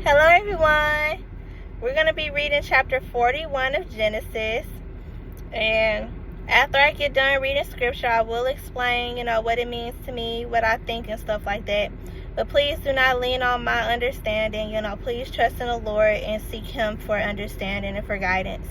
Hello everyone. We're going to be reading chapter 41 of Genesis. And after I get done reading scripture, I will explain, what it means to me, what I think and stuff like that. But please do not lean on my understanding. Please trust in the Lord and seek Him for understanding and for guidance.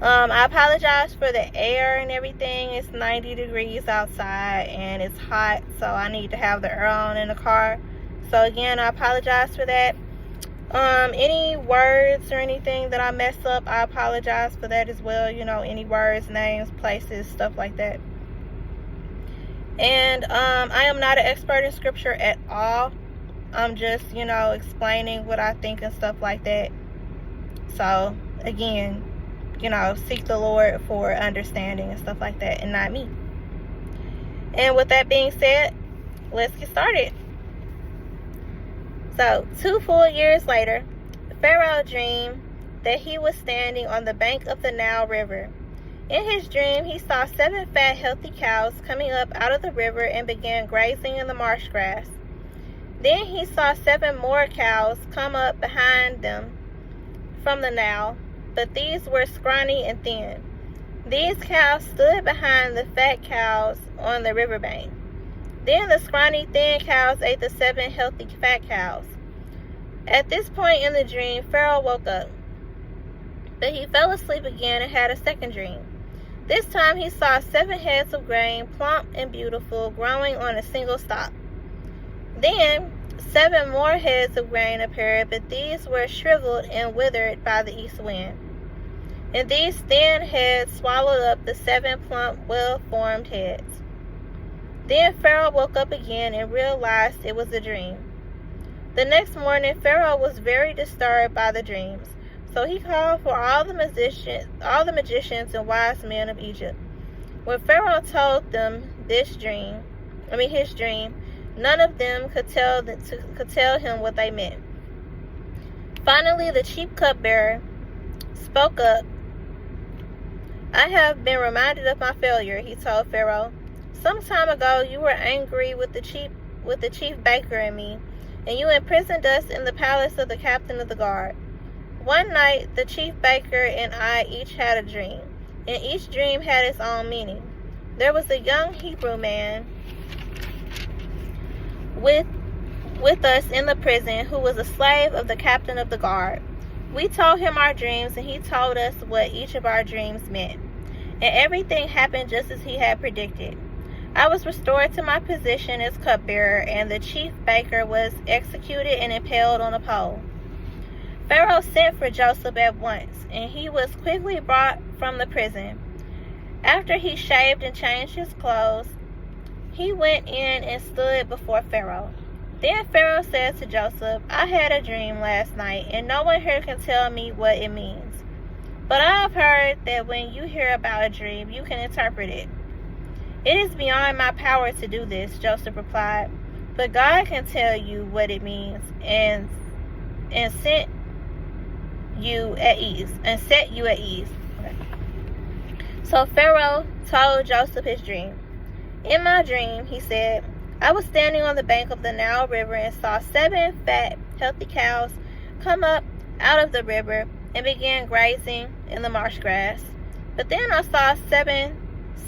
I apologize for the air and everything. It's 90 degrees outside and it's hot, so I need to have the air on in the car. So again, I apologize for that. Any words or anything that I mess up, I apologize for that as well. Any words, names, places, stuff like that. And I am not an expert in scripture at all. I'm just, explaining what I think and stuff like that. So again, seek the Lord for understanding and stuff like that, and not me. And with that being said, let's get started. So, 2 full years later, Pharaoh dreamed that he was standing on the bank of the Nile River. In his dream, he saw 7 fat, healthy cows coming up out of the river and began grazing in the marsh grass. Then he saw 7 more cows come up behind them from the Nile, but these were scrawny and thin. These cows stood behind the fat cows on the riverbank. Then the scrawny, thin cows ate the 7 healthy, fat cows. At this point in the dream, Pharaoh woke up. But he fell asleep again and had a second dream. This time he saw 7 heads of grain, plump and beautiful, growing on a single stalk. Then 7 more heads of grain appeared, but these were shriveled and withered by the east wind. And these thin heads swallowed up the 7 plump, well-formed heads. Then Pharaoh woke up again and realized it was a dream. The next morning, Pharaoh was very disturbed by the dreams, so he called for all the magicians and wise men of Egypt. When Pharaoh told them his dream, none of them could tell him what they meant. Finally, the chief cupbearer spoke up. "I have been reminded of my failure," he told Pharaoh. "Some time ago, you were angry with the chief baker and me, and you imprisoned us in the palace of the captain of the guard. One night, the chief baker and I each had a dream, and each dream had its own meaning. There was a young Hebrew man with us in the prison who was a slave of the captain of the guard. We told him our dreams, and he told us what each of our dreams meant, and everything happened just as he had predicted. I was restored to my position as cupbearer, and the chief baker was executed and impaled on a pole." Pharaoh sent for Joseph at once, and he was quickly brought from the prison. After he shaved and changed his clothes, he went in and stood before Pharaoh. Then Pharaoh said to Joseph, "I had a dream last night, and no one here can tell me what it means. But I have heard that when you hear about a dream, you can interpret it." "It is beyond my power to do this," Joseph replied. "But God can tell you what it means and set you at ease. Okay. So Pharaoh told Joseph his dream. "In my dream," he said, "I was standing on the bank of the Nile River and saw 7 fat, healthy cows come up out of the river and began grazing in the marsh grass. But then I saw 7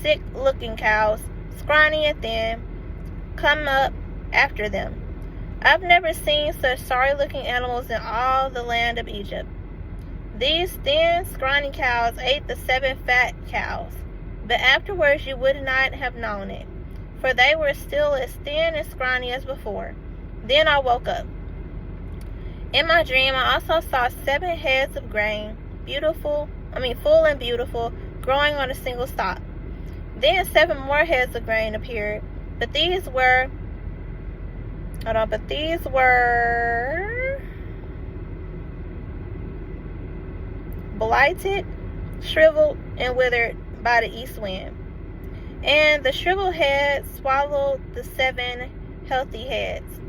sick-looking cows, scrawny and thin, come up after them. I've never seen such sorry-looking animals in all the land of Egypt. These thin, scrawny cows ate the 7 fat cows, but afterwards you would not have known it, for they were still as thin and scrawny as before. Then I woke up. In my dream, I also saw 7 heads of grain, full and beautiful, growing on a single stalk. Then 7 more heads of grain appeared, but these were blighted, shriveled, and withered by the east wind. And the shriveled heads swallowed the 7 healthy heads.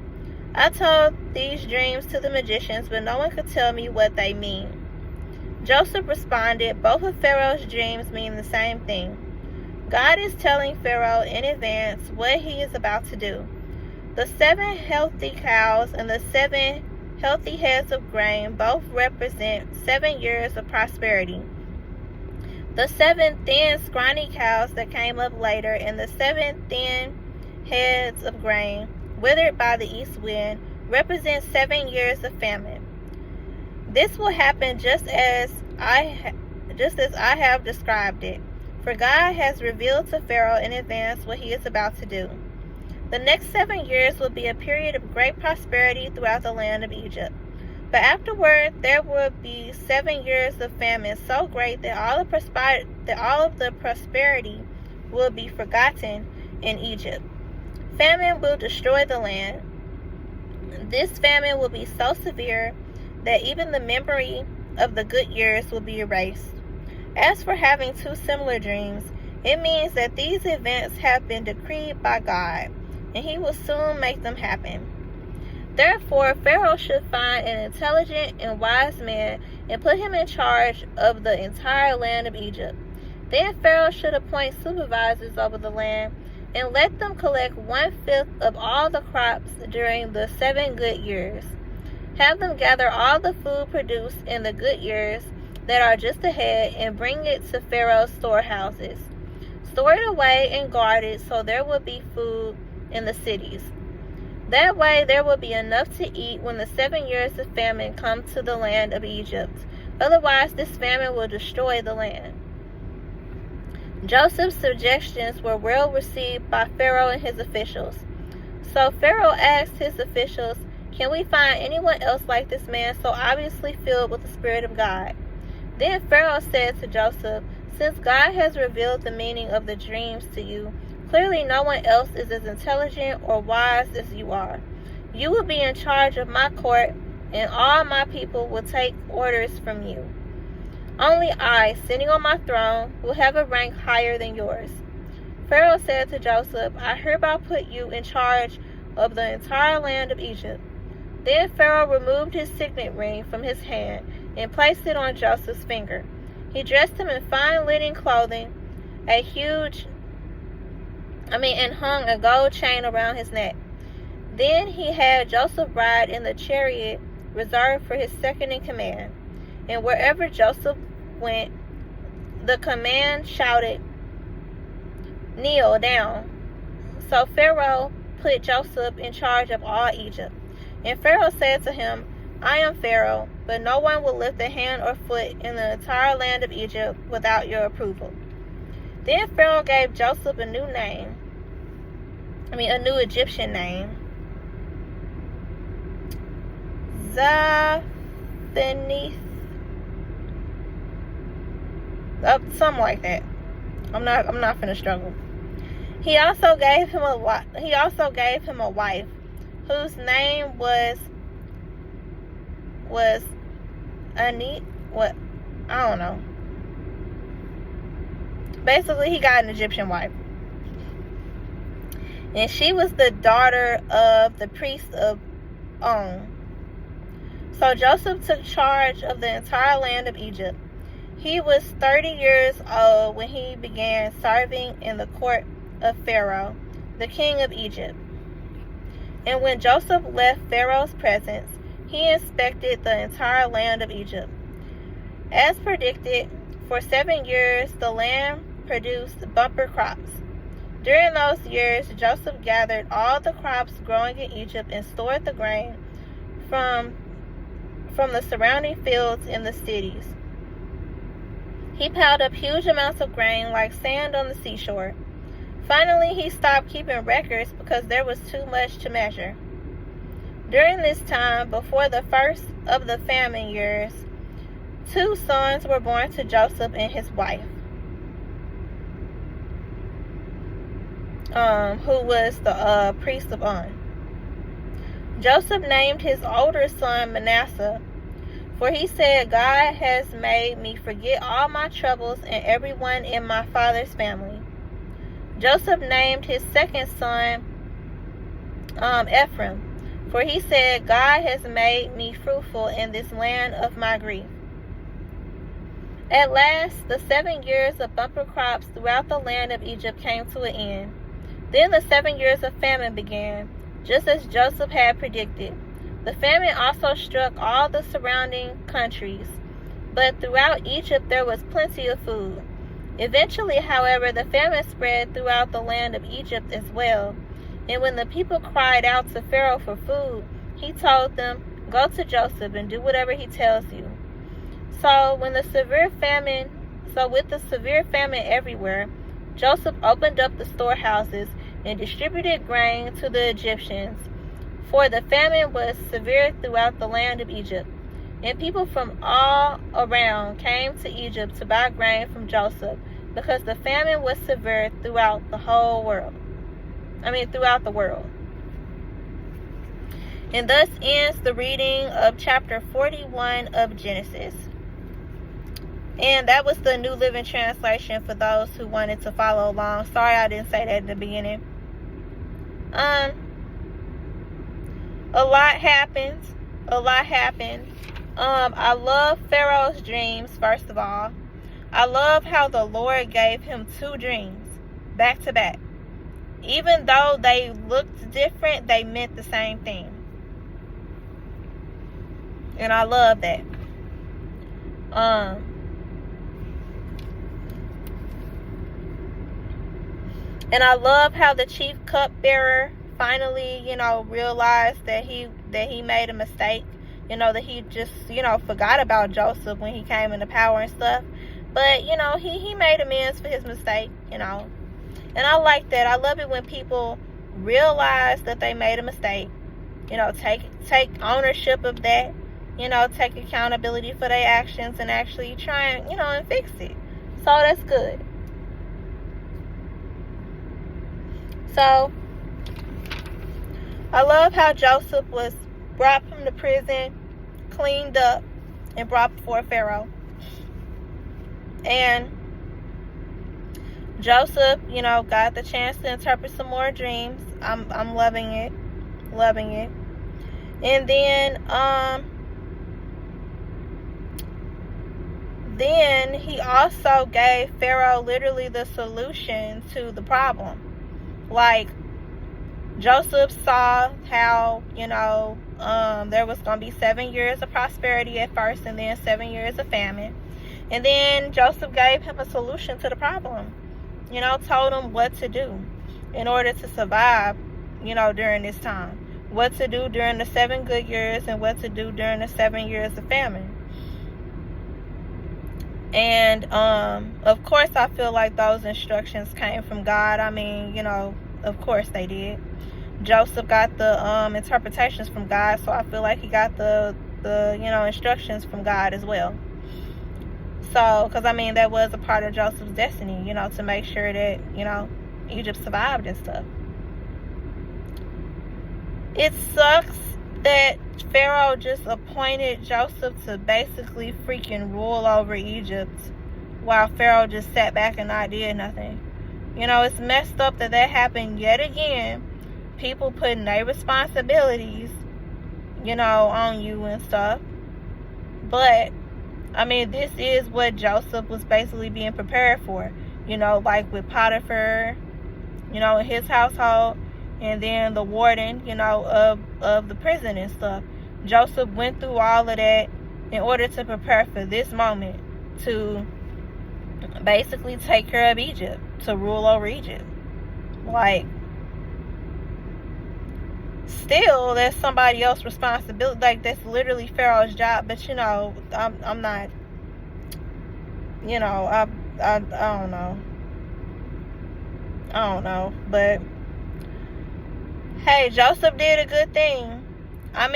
I told these dreams to the magicians, but no one could tell me what they mean." Joseph responded, "Both of Pharaoh's dreams mean the same thing. God is telling Pharaoh in advance what he is about to do. The 7 healthy cows and the 7 healthy heads of grain. Both represent 7 years of prosperity. The 7 thin, scrawny cows that came up later, and the 7 thin heads of grain, withered by the east wind, represent 7 years of famine. This will happen just as I have described it, for God has revealed to Pharaoh in advance what he is about to do. The next 7 years will be a period of great prosperity throughout the land of Egypt. But afterward, there will be 7 years of famine so great that all of the prosperity will be forgotten in Egypt. Famine will destroy the land. This famine will be so severe that even the memory of the good years will be erased. As for having 2 similar dreams, it means that these events have been decreed by God, and he will soon make them happen. Therefore, Pharaoh should find an intelligent and wise man and put him in charge of the entire land of Egypt. Then Pharaoh should appoint supervisors over the land and let them collect 1/5 of all the crops during the 7 good years. Have them gather all the food produced in the good years that are just ahead and bring it to Pharaoh's storehouses. Store it away and guard it so there will be food in the cities. That way there will be enough to eat when the 7 years of famine come to the land of Egypt. Otherwise, this famine will destroy the land. Joseph's suggestions were well received by Pharaoh and his officials. So Pharaoh asked his officials, "Can we find anyone else like this man, so obviously filled with the Spirit of God?" Then Pharaoh said to Joseph, "Since God has revealed the meaning of the dreams to you, clearly no one else is as intelligent or wise as you are. You will be in charge of my court, and all my people will take orders from you. Only I, sitting on my throne, will have a rank higher than yours." Pharaoh said to Joseph, "I hereby put you in charge of the entire land of Egypt." Then Pharaoh removed his signet ring from his hand and placed it on Joseph's finger. He dressed him in fine linen clothing, and hung a gold chain around his neck. Then he had Joseph ride in the chariot reserved for his second in command. And wherever Joseph went, the command shouted, "Kneel down." So Pharaoh put Joseph in charge of all Egypt. And Pharaoh said to him, "I am Pharaoh, but no one will lift a hand or foot in the entire land of Egypt without your approval." Then Pharaoh gave Joseph a new Egyptian name, Zaphenath, something like that. I'm not finna struggle. He also gave him a wife, whose name was Anit. What? I don't know. Basically, he got an Egyptian wife, and she was the daughter of the priest of On. So Joseph took charge of the entire land of Egypt. He was 30 years old when he began serving in the court of Pharaoh, the king of Egypt. And when Joseph left Pharaoh's presence, he inspected the entire land of Egypt. As predicted, for 7 years the land produced bumper crops. During those years, Joseph gathered all the crops growing in Egypt and stored the grain from the surrounding fields in the cities. He piled up huge amounts of grain like sand on the seashore. Finally, he stopped keeping records because there was too much to measure. During this time, before the first of the famine years, 2 sons were born to Joseph and his wife, who was the priest of On. Joseph named his older son Manasseh, for he said, "God has made me forget all my troubles and everyone in my father's family." Joseph named his second son Ephraim, for he said, "God has made me fruitful in this land of my grief." At last, the 7 years of bumper crops throughout the land of Egypt came to an end. Then the 7 years of famine began, just as Joseph had predicted. The famine also struck all the surrounding countries, but throughout Egypt there was plenty of food. Eventually, however, the famine spread throughout the land of Egypt as well. And when the people cried out to Pharaoh for food, he told them, "Go to Joseph and do whatever he tells you." So with the severe famine everywhere, Joseph opened up the storehouses and distributed grain to the Egyptians. For the famine was severe throughout the land of Egypt, and people from all around came to Egypt to buy grain from Joseph, because the famine was severe throughout the world. And thus ends the reading of chapter 41 of Genesis. And that was the New Living Translation for those who wanted to follow along. Sorry I didn't say that at the beginning. A lot happened. I love Pharaoh's dreams, first of all. I love how the Lord gave him 2 dreams, back to back. Even though they looked different, they meant the same thing. And I love that. And I love how the chief cupbearer finally, realized that he made a mistake. That he just, forgot about Joseph when he came into power and stuff. But, he made amends for his mistake, And I like that. I love it when people realize that they made a mistake. Take ownership of that. Take accountability for their actions and actually try and, and fix it. So that's good. So, I love how Joseph was brought from the prison, cleaned up, and brought before Pharaoh. And Joseph, got the chance to interpret some more dreams. I'm loving it. And then he also gave Pharaoh literally the solution to the problem. Like, Joseph saw how, there was going to be 7 years of prosperity at first and then 7 years of famine. And then Joseph gave him a solution to the problem. Told him what to do in order to survive, during this time. What to do during the 7 good years and what to do during the 7 years of famine. And, of course, I feel like those instructions came from God. I mean, of course they did. Joseph got the interpretations from God, so I feel like he got the instructions from God as well. So, because, that was a part of Joseph's destiny, to make sure that, Egypt survived and stuff. It sucks that Pharaoh just appointed Joseph to basically freaking rule over Egypt while Pharaoh just sat back and not did nothing. It's messed up that happened yet again. People putting their responsibilities, on you and stuff. But, this is what Joseph was basically being prepared for. Like with Potiphar, in his household. And then the warden, of the prison and stuff. Joseph went through all of that in order to prepare for this moment to basically take care of Egypt, to rule over Egypt. Like, still, that's somebody else's responsibility. Like, that's literally Pharaoh's job. But, I'm not, I don't know. But, hey, Joseph did a good thing. At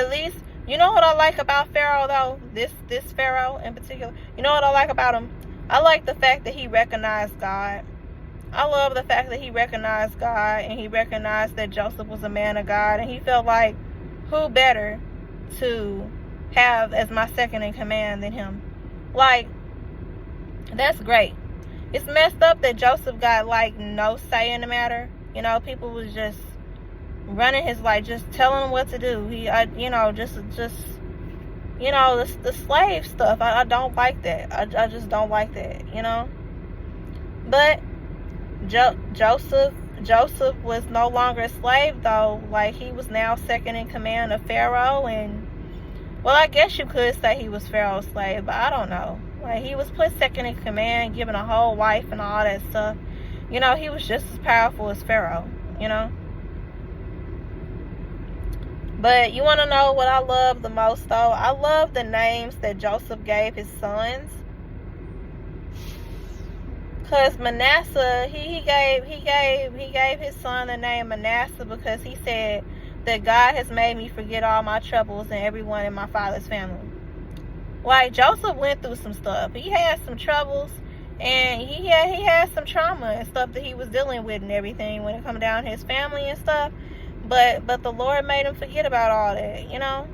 least, what I like about Pharaoh, though? This Pharaoh in particular. What I like about him? I like the fact that he recognized God. I love the fact that he recognized God and he recognized that Joseph was a man of God. And he felt like, who better to have as my second in command than him? Like, that's great. It's messed up that Joseph got, no say in the matter. People was just running his life, just telling him what to do. The slave stuff. I don't like that. I just don't like that, But Joseph Joseph was no longer a slave, though. Like, he was now second in command of Pharaoh, and, well, I guess you could say he was Pharaoh's slave, but I don't know. Like, he was put second in command, given a whole wife and all that stuff. You know, he was just as powerful as Pharaoh, you know. But you want to know what I love the most, though? I love the names that Joseph gave his sons. Because Manasseh, he gave his son the name Manasseh because he said that God has made me forget all my troubles and everyone in my father's family. Like, Joseph went through some stuff. He had some troubles, and he had some trauma and stuff that he was dealing with and everything when it come down to his family and stuff. But the Lord made him forget about all that, you know.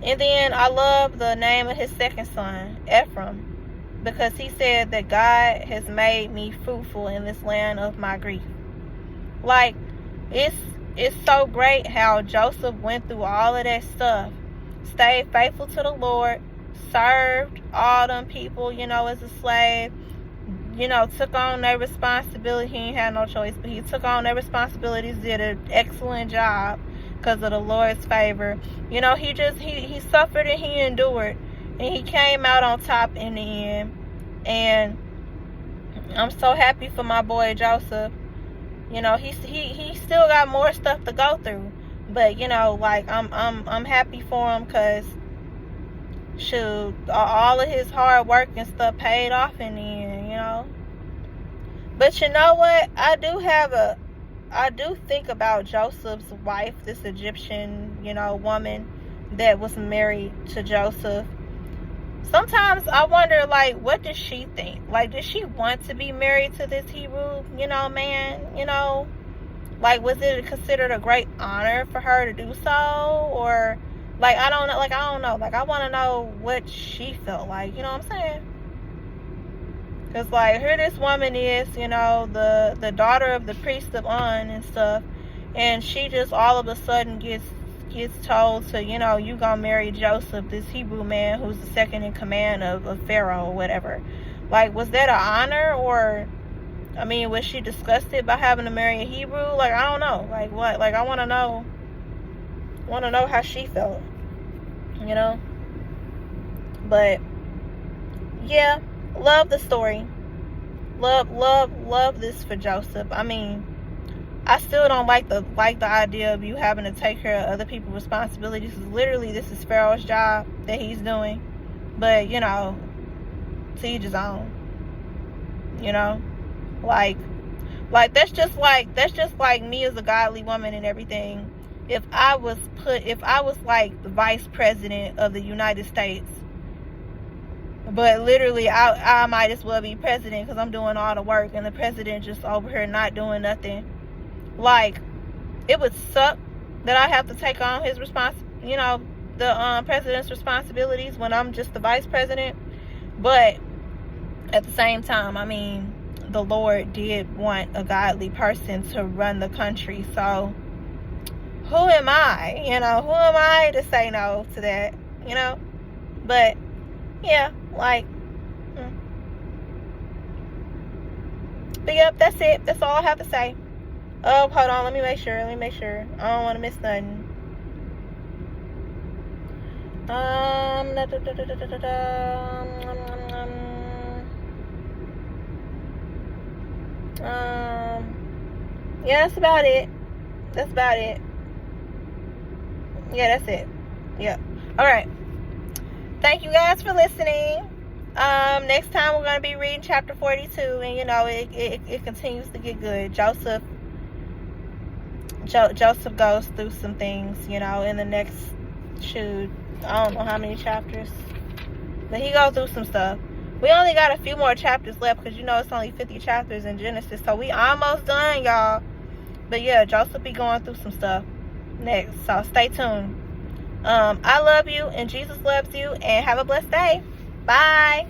And then I love the name of his second son, Ephraim, because he said that God has made me fruitful in this land of my grief. Like, it's so great how Joseph went through all of that stuff, stayed faithful to the Lord, served all them people, you know, as a slave, you know, took on their responsibility. He ain't had no choice, but he took on their responsibilities, did an excellent job because of the Lord's favor. You know, he suffered and he endured, and he came out on top in the end. And I'm so happy for my boy Joseph. You know, he still got more stuff to go through, but you know, like, I'm happy for him because, shoot, all of his hard work and stuff paid off in the end, you know. But you know what? I do think about Joseph's wife, this Egyptian, you know, woman that was married to Joseph. Sometimes I wonder, like, what does she think? Like, did she want to be married to this Hebrew, you know, man? You know, like, was it considered a great honor for her to do so? Or, like, I don't know. Like, I want to know what she felt like. You know what I'm saying? Because, like, here this woman is, you know, the daughter of the priest of On and stuff. And she just all of a sudden gets told to, you know, you gonna marry Joseph, this Hebrew man who's the second in command of Pharaoh or whatever. Like, was that an honor? Or, I mean, was she disgusted by having to marry a Hebrew? Like, I don't know. Like, what? Like, I want to know how she felt, you know. But yeah, love the story. Love this for Joseph. I mean, I still don't like the idea of you having to take care of other people's responsibilities. Literally, this is Pharaoh's job that he's doing. But, you know, to each his own. You know, like that's just like me as a godly woman and everything. If I was like the vice president of the United States, but literally I might as well be president because I'm doing all the work and the president just over here not doing nothing. Like, it would suck that I have to take on his the president's responsibilities when I'm just the vice president. But at the same time, I mean, the Lord did want a godly person to run the country. So who am I? You know, who am I to say no to that? You know? But yeah, like, but yep, that's it. That's all I have to say. Oh, hold on. Let me make sure. I don't want to miss nothing. Yeah, that's about it. Yeah, that's it. Yeah. All right. Thank you guys for listening. Next time we're going to be reading chapter 42, and you know, it continues to get good. Joseph goes through some things, you know, in the next, I don't know how many chapters, but he goes through some stuff. We only got a few more chapters left because, you know, it's only 50 chapters in Genesis, so we almost done, y'all. But yeah, Joseph be going through some stuff next, so stay tuned. I love you, and Jesus loves you, and have a blessed day. Bye.